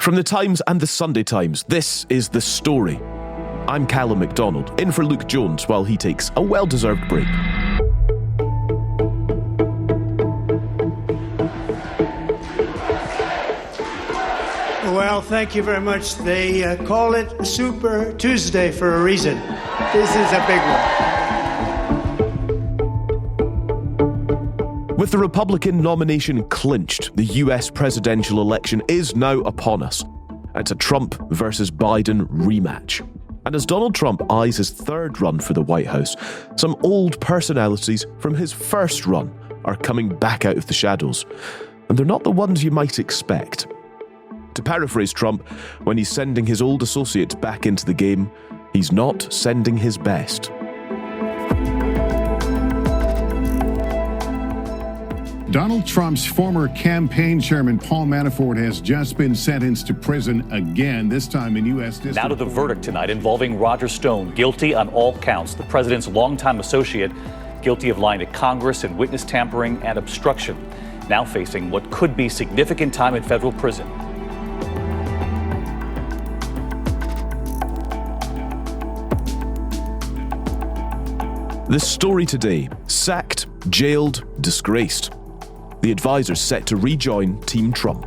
From the Times and the Sunday Times, this is The Story. I'm Calum Macdonald, in for Luke Jones while he takes a well-deserved break. Well, thank you very much. They call it Super Tuesday for a reason. This is a big one. With the Republican nomination clinched, the US presidential election is now upon us. It's a Trump versus Biden rematch. And as Donald Trump eyes his third run for the White House, some old personalities from his first run are coming back out of the shadows. And they're not the ones you might expect. To paraphrase Trump, when he's sending his old associate back into the game, he's not sending his best. Donald Trump's former campaign chairman, Paul Manafort, has just been sentenced to prison again, this time in U.S. District. Now to the verdict tonight involving Roger Stone, guilty on all counts. The president's longtime associate, guilty of lying to Congress and witness tampering and obstruction, now facing what could be significant time in federal prison. The story today: sacked, jailed, disgraced. The advisors set to rejoin Team Trump.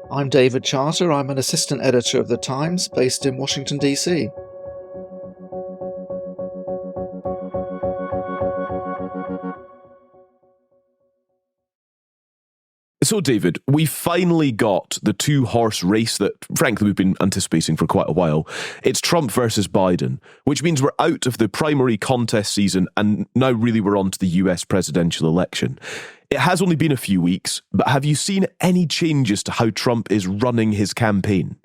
I'm David Charter. I'm an assistant editor of The Times based in Washington, D.C. So, David, we finally got the two-horse race that, frankly, we've been anticipating for quite a while. It's Trump versus Biden, which means we're out of the primary contest season and now really we're on to the US presidential election. It has only been a few weeks, but have you seen any changes to how Trump is running his campaign?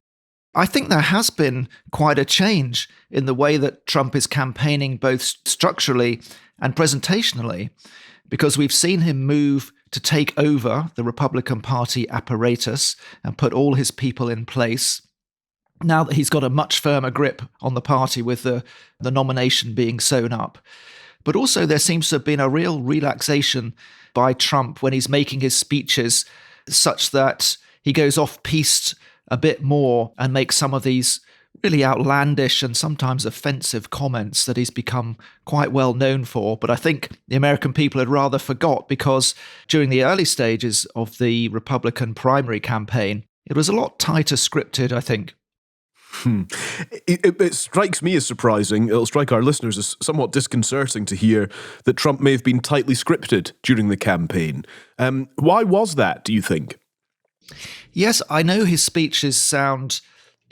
I think there has been quite a change in the way that Trump is campaigning, both structurally and presentationally, because we've seen him move to take over the Republican Party apparatus and put all his people in place. Now that he's got a much firmer grip on the party with the nomination being sewn up. But also there seems to have been a real relaxation by Trump when he's making his speeches, such that he goes off-piste a bit more and makes some of these really outlandish and sometimes offensive comments that he's become quite well known for. But I think the American people had rather forgot, because during the early stages of the Republican primary campaign, it was a lot tighter scripted, I think. It strikes me as surprising. It'll strike our listeners as somewhat disconcerting to hear that Trump may have been tightly scripted during the campaign. Why was that, do you think? Yes, I know his speeches sound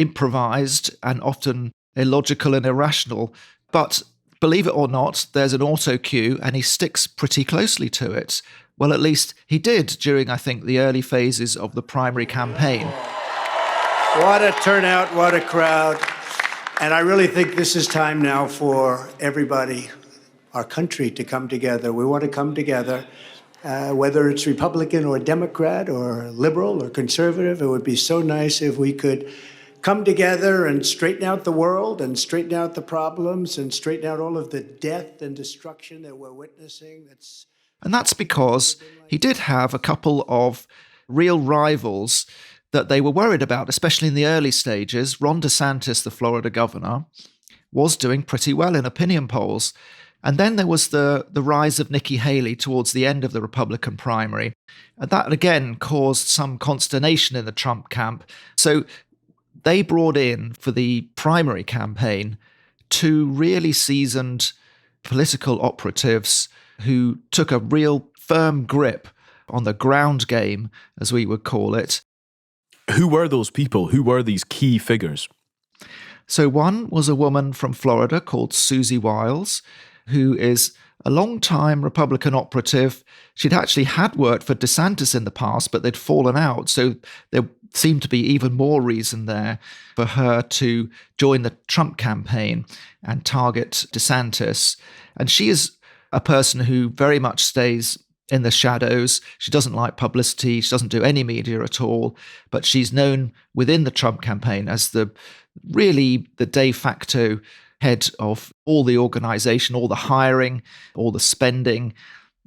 improvised and often illogical and irrational, but believe it or not, there's an auto cue and he sticks pretty closely to it. Well, at least he did during, I think, the early phases of the primary campaign. What a turnout, what a crowd. And I really think this is time now for everybody, our country, to come together. We want to come together. Whether it's Republican or Democrat or liberal or conservative, it would be so nice if we could come together and straighten out the world and straighten out the problems and straighten out all of the death and destruction that we're witnessing. And that's because he did have a couple of real rivals that they were worried about, especially in the early stages. Ron DeSantis, the Florida governor, was doing pretty well in opinion polls. And then there was the rise of Nikki Haley towards the end of the Republican primary. And that, again, caused some consternation in the Trump camp. So they brought in, for the primary campaign, two really seasoned political operatives who took a real firm grip on the ground game, as we would call it. Who were those people? Who were these key figures? So one was a woman from Florida called Susie Wiles, who is a long-time Republican operative. She'd actually had worked for DeSantis in the past, but they'd fallen out. So there seemed to be even more reason there for her to join the Trump campaign and target DeSantis. And she is a person who very much stays in the shadows. She doesn't like publicity. She doesn't do any media at all. But she's known within the Trump campaign as the de facto head of all the organization, all the hiring, all the spending.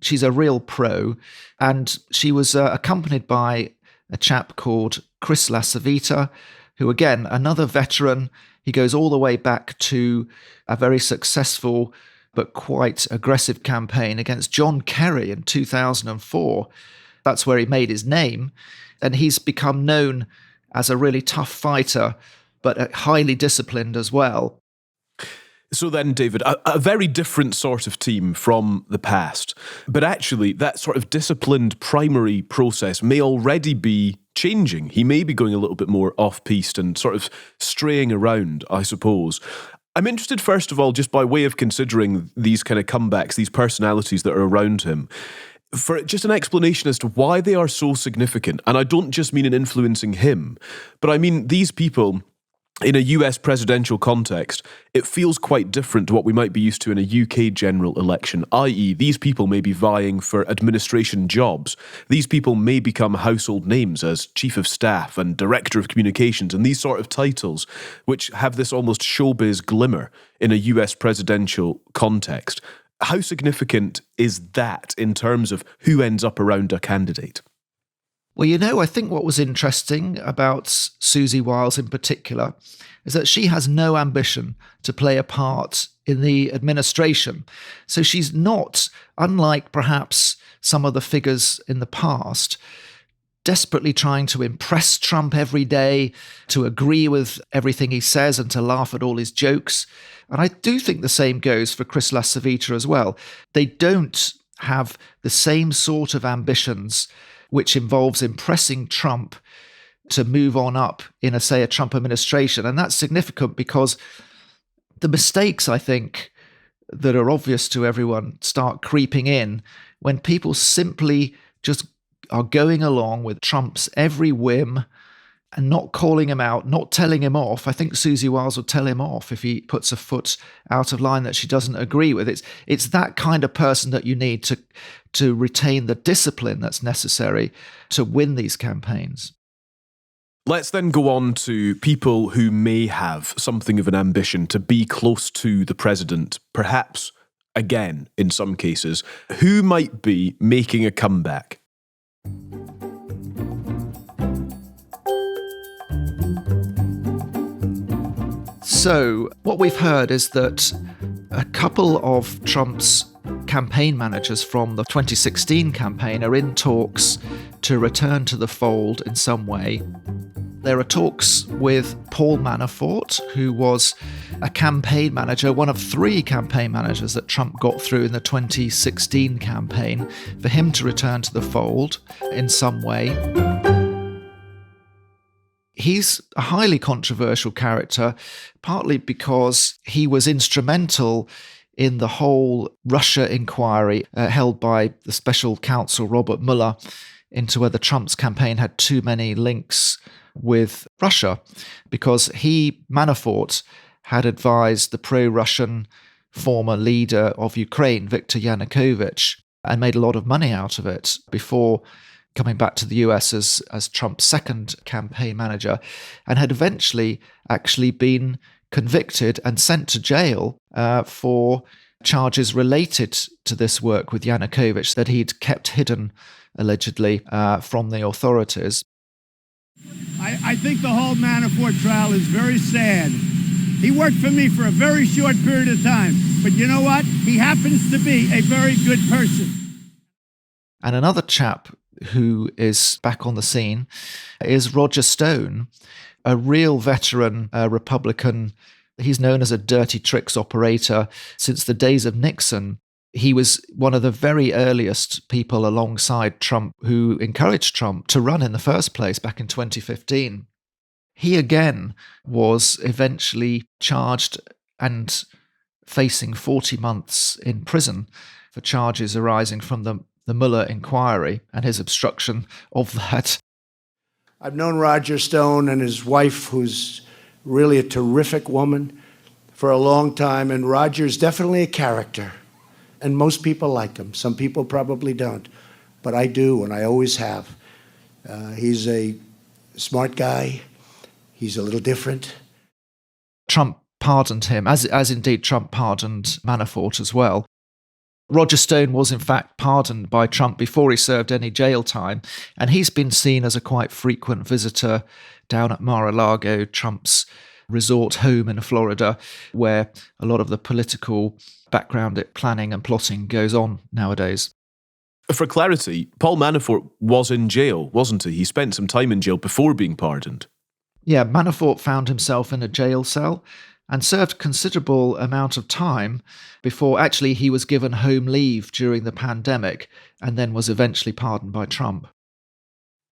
She's a real pro. And she was accompanied by a chap called Chris LaCivita, who, again, another veteran. He goes all the way back to a very successful but quite aggressive campaign against John Kerry in 2004. That's where he made his name. And he's become known as a really tough fighter, but highly disciplined as well. So then, David, a very different sort of team from the past. But actually, that sort of disciplined primary process may already be changing. He may be going a little bit more off-piste and sort of straying around, I suppose. I'm interested, first of all, just by way of considering these kind of comebacks, these personalities that are around him, for just an explanation as to why they are so significant. And I don't just mean in influencing him, but I mean these people in a US presidential context. It feels quite different to what we might be used to in a UK general election, i.e. these people may be vying for administration jobs. These people may become household names as chief of staff and director of communications and these sort of titles, which have this almost showbiz glimmer in a US presidential context. How significant is that in terms of who ends up around a candidate? Well, I think what was interesting about Susie Wiles in particular is that she has no ambition to play a part in the administration. So she's not, unlike perhaps some of the figures in the past, desperately trying to impress Trump every day, to agree with everything he says and to laugh at all his jokes. And I do think the same goes for Chris LaCivita as well. They don't have the same sort of ambitions which involves impressing Trump to move on up in, a Trump administration. And that's significant because the mistakes, I think, that are obvious to everyone start creeping in when people simply just are going along with Trump's every whim and not calling him out, not telling him off. I think Susie Wiles would tell him off if he puts a foot out of line that she doesn't agree with. It's that kind of person that you need to retain the discipline that's necessary to win these campaigns. Let's then go on to people who may have something of an ambition to be close to the president, perhaps again in some cases. Who might be making a comeback? So what we've heard is that a couple of Trump's campaign managers from the 2016 campaign are in talks to return to the fold in some way. There are talks with Paul Manafort, who was a campaign manager, one of 3 campaign managers that Trump got through in the 2016 campaign, for him to return to the fold in some way. He's a highly controversial character, partly because he was instrumental in the whole Russia inquiry held by the special counsel Robert Mueller into whether Trump's campaign had too many links with Russia, because Manafort, had advised the pro-Russian former leader of Ukraine, Viktor Yanukovych, and made a lot of money out of it before coming back to the US as Trump's second campaign manager, and had eventually actually been convicted and sent to jail for charges related to this work with Yanukovych that he'd kept hidden, allegedly, from the authorities. I think the whole Manafort trial is very sad. He worked for me for a very short period of time, but you know what? He happens to be a very good person. And another chap who is back on the scene is Roger Stone, a real veteran Republican. He's known as a dirty tricks operator since the days of Nixon. He was one of the very earliest people alongside Trump who encouraged Trump to run in the first place back in 2015. He again was eventually charged and facing 40 months in prison for charges arising from the Mueller inquiry and his obstruction of that. I've known Roger Stone and his wife, who's really a terrific woman, for a long time, and Roger's definitely a character. And most people like him. Some people probably don't. but I do, and I always have. He's a smart guy. He's a little different. Trump pardoned him, as indeed Trump pardoned Manafort as well. Roger Stone was in fact pardoned by Trump before he served any jail time, and he's been seen as a quite frequent visitor down at Mar-a-Lago, Trump's resort home in Florida, where a lot of the political background planning and plotting goes on nowadays. For clarity, Paul Manafort was in jail, wasn't he? He spent some time in jail before being pardoned. Yeah, Manafort found himself in a jail cell and served a considerable amount of time before actually he was given home leave during the pandemic and then was eventually pardoned by Trump.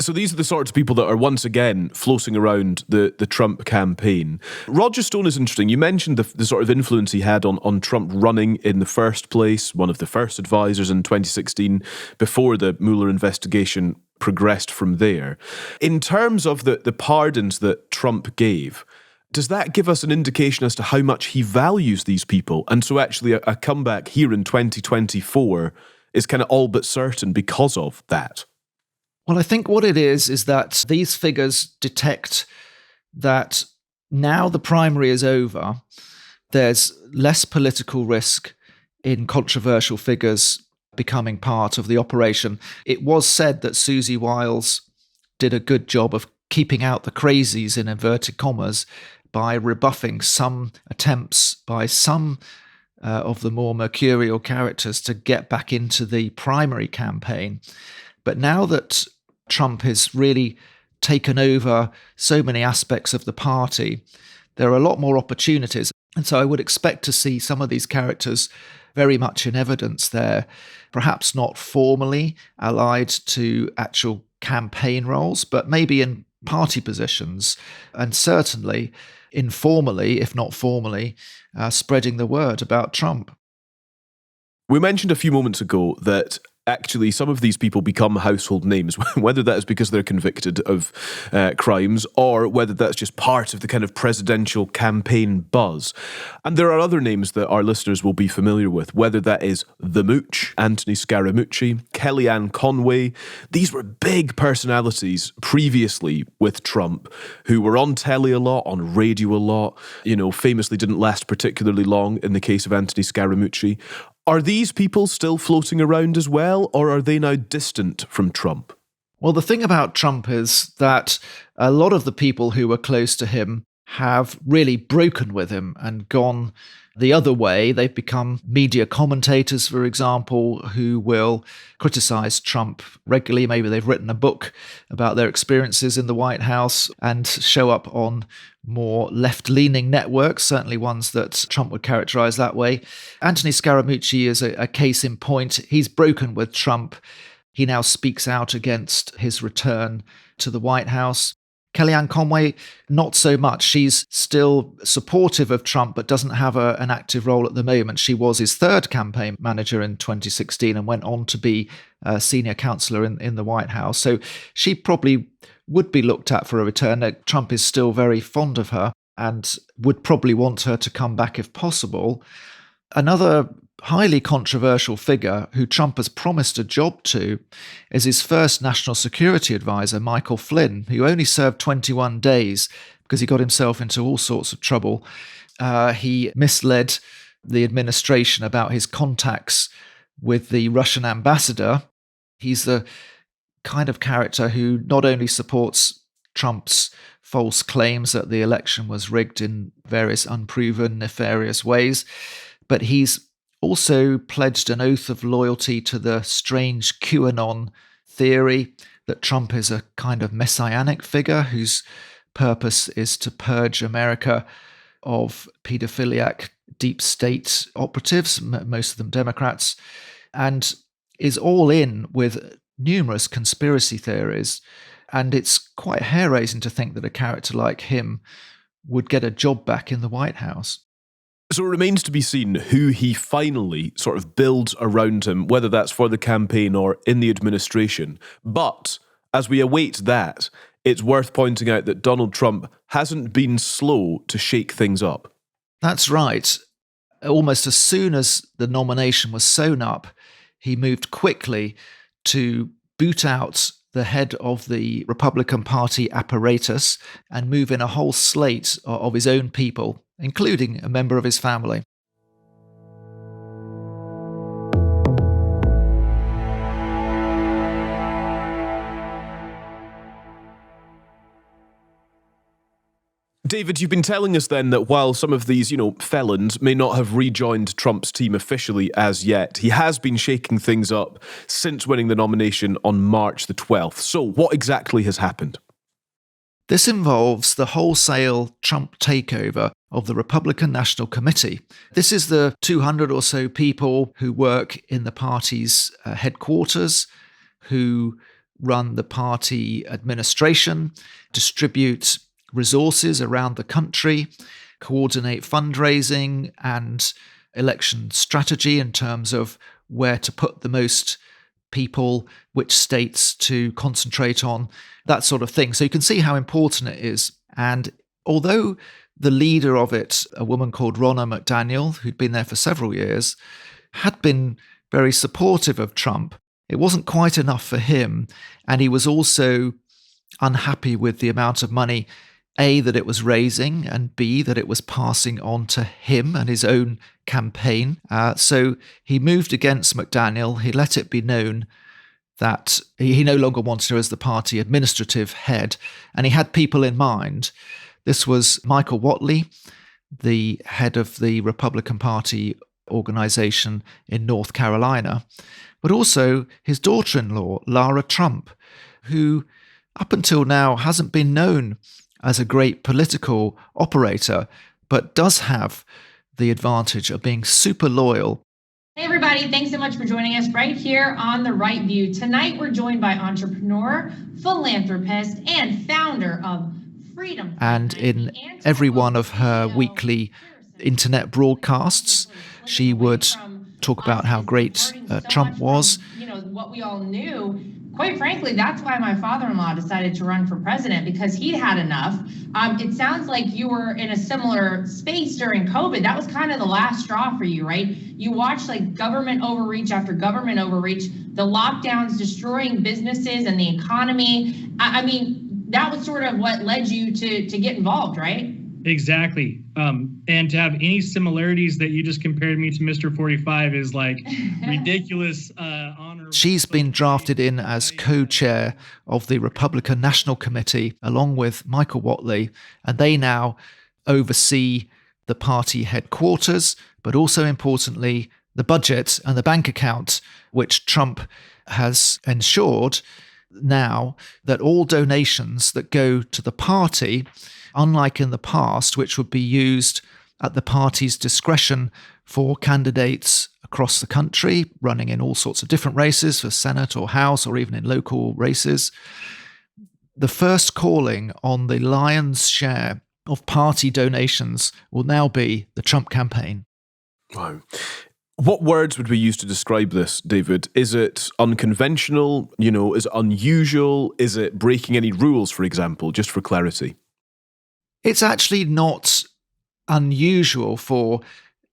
So these are the sorts of people that are once again floating around the Trump campaign. Roger Stone is interesting. You mentioned the sort of influence he had on Trump running in the first place, one of the first advisors in 2016, before the Mueller investigation progressed from there. In terms of the pardons that Trump gave, does that give us an indication as to how much he values these people? And so actually a comeback here in 2024 is kind of all but certain because of that? Well, I think what it is that these figures detect that now the primary is over, there's less political risk in controversial figures becoming part of the operation. It was said that Susie Wiles did a good job of keeping out the crazies, in inverted commas, by rebuffing some attempts by some of the more mercurial characters to get back into the primary campaign. But now that Trump has really taken over so many aspects of the party, there are a lot more opportunities. And so I would expect to see some of these characters very much in evidence there, perhaps not formally allied to actual campaign roles, but maybe in party positions, and certainly informally, if not formally, spreading the word about Trump. We mentioned a few moments ago that actually some of these people become household names, whether that is because they're convicted of crimes or whether that's just part of the kind of presidential campaign buzz. And there are other names that our listeners will be familiar with, whether that is the Mooch, Anthony Scaramucci, Kellyanne Conway. These were big personalities previously with Trump who were on telly a lot, on radio a lot, famously didn't last particularly long in the case of Anthony Scaramucci. Are these people still floating around as well, or are they now distant from Trump? Well, the thing about Trump is that a lot of the people who were close to him have really broken with him and gone the other way. They've become media commentators, for example, who will criticize Trump regularly. Maybe they've written a book about their experiences in the White House and show up on more left-leaning networks, certainly ones that Trump would characterize that way. Anthony Scaramucci is a case in point. He's broken with Trump. He now speaks out against his return to the White House. Kellyanne Conway, not so much. She's still supportive of Trump, but doesn't have an active role at the moment. She was his third campaign manager in 2016 and went on to be a senior counselor in the White House. So she probably would be looked at for a return. Trump is still very fond of her and would probably want her to come back if possible. Another highly controversial figure who Trump has promised a job to is his first national security advisor, Michael Flynn, who only served 21 days because he got himself into all sorts of trouble. He misled the administration about his contacts with the Russian ambassador. He's the kind of character who not only supports Trump's false claims that the election was rigged in various unproven, nefarious ways, but he's also pledged an oath of loyalty to the strange QAnon theory that Trump is a kind of messianic figure whose purpose is to purge America of paedophiliac deep state operatives, most of them Democrats, and is all in with numerous conspiracy theories. And it's quite hair-raising to think that a character like him would get a job back in the White House. So it remains to be seen who he finally sort of builds around him, whether that's for the campaign or in the administration. But as we await that, it's worth pointing out that Donald Trump hasn't been slow to shake things up. That's right. Almost as soon as the nomination was sewn up, he moved quickly to boot out the head of the Republican Party apparatus and move in a whole slate of his own people, including a member of his family. David, you've been telling us then that while some of these, felons may not have rejoined Trump's team officially as yet, he has been shaking things up since winning the nomination on March the 12th. So what exactly has happened? This involves the wholesale Trump takeover of the Republican National Committee. This is the 200 or so people who work in the party's headquarters, who run the party administration, distribute resources around the country, coordinate fundraising and election strategy in terms of where to put the most people, which states to concentrate on, that sort of thing. So you can see how important it is. And although the leader of it, a woman called Macdonald, who'd been there for several years, had been very supportive of Trump, it wasn't quite enough for him. And he was also unhappy with the amount of money, A, that it was raising, and B, that it was passing on to him and his own campaign. So he moved against Macdonald. He let it be known that he no longer wanted her as the party administrative head, and he had people in mind. This was Michael Whatley, the head of the Republican Party organization in North Carolina, but also his daughter-in-law, Lara Trump, who up until now hasn't been known as a great political operator, but does have the advantage of being super loyal. Hey everybody, thanks so much for joining us right here on The Right View. Tonight we're joined by entrepreneur, philanthropist, and founder of Freedom. And in every one of her weekly internet broadcasts, she would talk about how great Trump was. What we all knew. Quite frankly, that's why my father-in-law decided to run for president, because he'd had enough. It sounds like you were in a similar space during COVID. That was kind of the last straw for you, right? You watched like government overreach after government overreach, the lockdowns destroying businesses and the economy. I mean, that was sort of what led you to get involved, right? Exactly. And to have any similarities that you just compared me to Mr. 45 is like ridiculous honor. She's been drafted in as co-chair of the Republican National Committee along with Michael Whatley, and they now oversee the party headquarters, but also importantly, the budget and the bank account, which Trump has ensured now that all donations that go to the party, unlike in the past, which would be used at the party's discretion for candidates across the country, running in all sorts of different races for Senate or House or even in local races. The first calling on the lion's share of party donations will now be the Trump campaign. Wow. What words would we use to describe this, David? Is it unconventional? Is it unusual? Is it breaking any rules, for example, just for clarity? It's actually not unusual for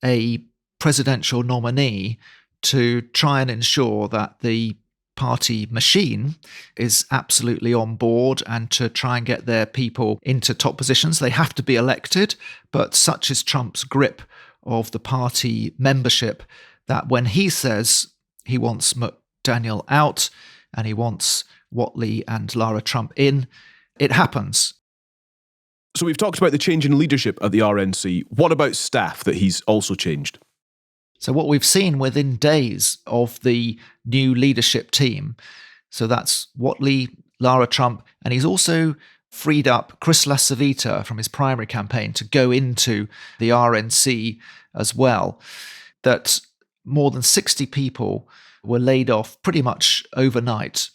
a presidential nominee to try and ensure that the party machine is absolutely on board and to try and get their people into top positions. They have to be elected, but such is Trump's grip of the party membership that when he says he wants Macdonald out and he wants Whatley and Lara Trump in, it happens. So we've talked about the change in leadership at the RNC. What about staff that he's also changed? So what we've seen within days of the new leadership team, so that's Whatley, Lara Trump, and he's also freed up Chris LaCivita from his primary campaign to go into the RNC as well, that more than 60 people were laid off pretty much overnight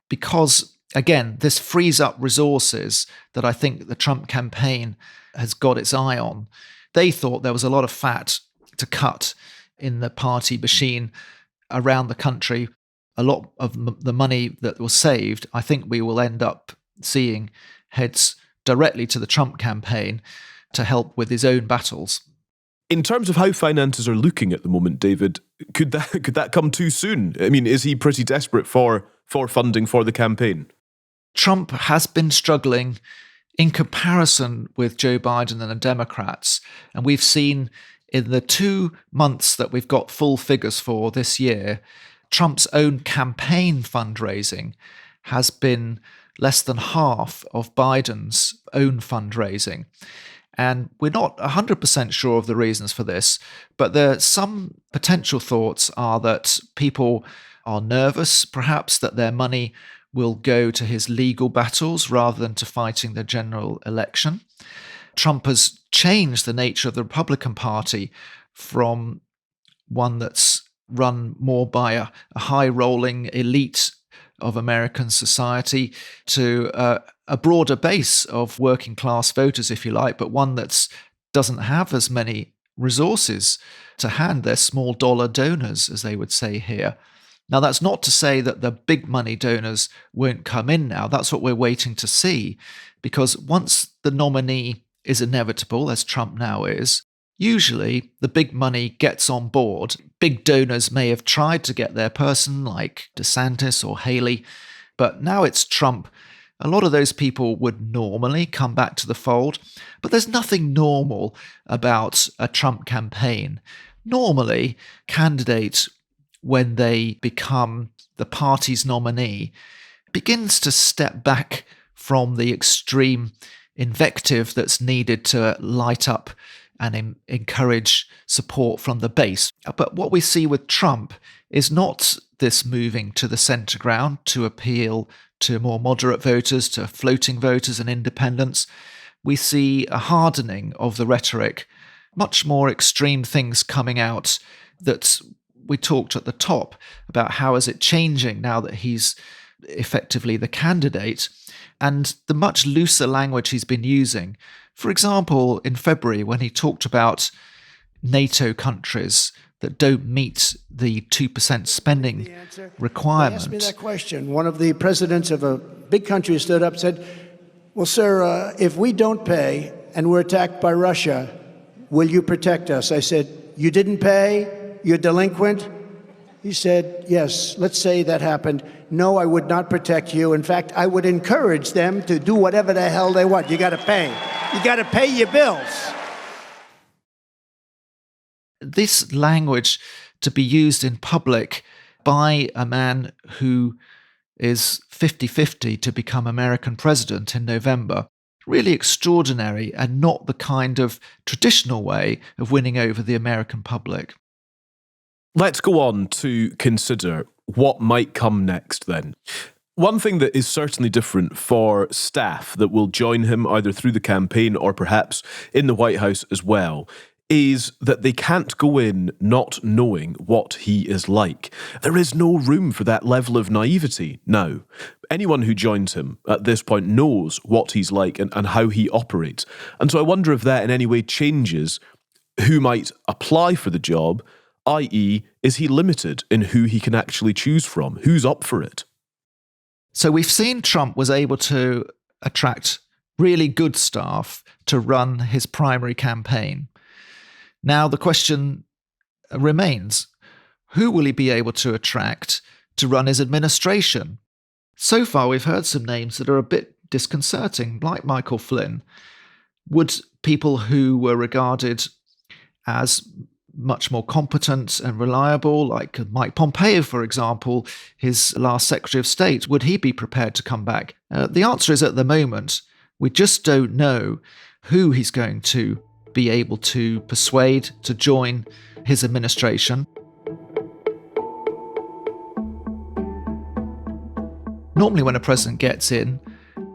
because, again, this frees up resources that I think the Trump campaign has got its eye on. They thought there was a lot of fat to cut in the party machine around the country. A lot of the money that was saved, I think we will end up seeing heads directly to the Trump campaign to help with his own battles. In terms of how finances are looking at the moment, David, could that come too soon? I mean, is he pretty desperate for funding for the campaign? Trump has been struggling in comparison with Joe Biden and the Democrats. And we've seen in the 2 months that we've got full figures for this year, Trump's own campaign fundraising has been less than half of Biden's own fundraising. And we're not 100% sure of the reasons for this, but some potential thoughts are that people are nervous, perhaps, that their money will go to his legal battles rather than to fighting the general election. Trump has changed the nature of the Republican Party from one that's run more by a high-rolling elite of American society to a broader base of working-class voters, if you like, but one that doesn't have as many resources to hand. They're small-dollar donors, as they would say here. Now, that's not to say that the big money donors won't come in now. That's what we're waiting to see, because once the nominee is inevitable, as Trump now is, usually the big money gets on board. Big donors may have tried to get their person, like DeSantis or Haley, but now it's Trump. A lot of those people would normally come back to the fold, but there's nothing normal about a Trump campaign. Normally, candidates, when they become the party's nominee, begins to step back from the extreme invective that's needed to light up and encourage support from the base. But what we see with Trump is not this moving to the centre ground to appeal to more moderate voters, to floating voters and independents. We see a hardening of the rhetoric, much more extreme things coming out that we talked at the top about how is it changing now that he's effectively the candidate, and the much looser language he's been using. For example, in February, when he talked about NATO countries that don't meet the 2% spending requirement. They asked me that question. One of the presidents of a big country stood up and said, well, sir, if we don't pay and we're attacked by Russia, will you protect us? I said, you didn't pay? You're delinquent? He said, yes, let's say that happened. No, I would not protect you. In fact, I would encourage them to do whatever the hell they want. You got to pay. You got to pay your bills. This language to be used in public by a man who is 50-50 to become American president in November, really extraordinary and not the kind of traditional way of winning over the American public. Let's go on to consider what might come next then. One thing that is certainly different for staff that will join him either through the campaign or perhaps in the White House as well is that they can't go in not knowing what he is like. There is no room for that level of naivety now. Anyone who joins him at this point knows what he's like and how he operates. And so I wonder if that in any way changes who might apply for the job, i.e., is he limited in who he can actually choose from? Who's up for it? So we've seen Trump was able to attract really good staff to run his primary campaign. Now the question remains, who will he be able to attract to run his administration? So far we've heard some names that are a bit disconcerting, like Michael Flynn. Would people who were regarded as much more competent and reliable, like Mike Pompeo, for example, his last Secretary of State, would he be prepared to come back? The answer is at the moment, we just don't know who he's going to be able to persuade to join his administration. Normally when a president gets in,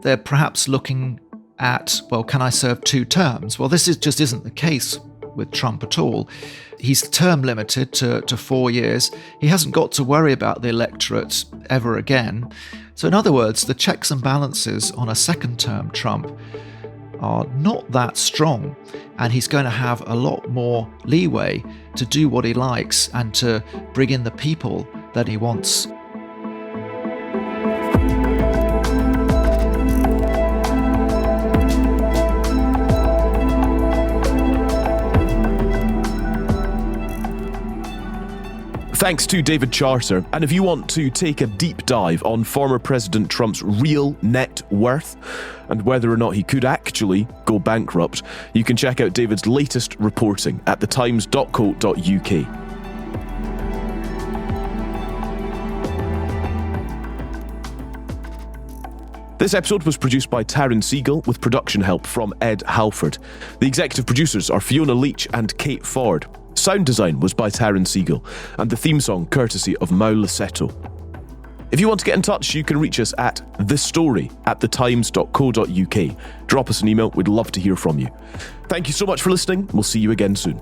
they're perhaps looking at, well, can I serve 2 terms? Well, this just isn't the case with Trump at all. He's term limited to 4 years. He hasn't got to worry about the electorate ever again. So in other words, the checks and balances on a second term Trump are not that strong, and he's going to have a lot more leeway to do what he likes and to bring in the people that he wants. Thanks to David Charter. And if you want to take a deep dive on former President Trump's real net worth and whether or not he could actually go bankrupt, you can check out David's latest reporting at thetimes.co.uk. This episode was produced by Taryn Siegel with production help from Ed Halford. The executive producers are Fiona Leach and Kate Ford. Sound design was by Taryn Siegel, and the theme song courtesy of Mau Lassetto. If you want to get in touch, you can reach us at thestory@thetimes.co.uk. Drop us an email, we'd love to hear from you. Thank you so much for listening, we'll see you again soon.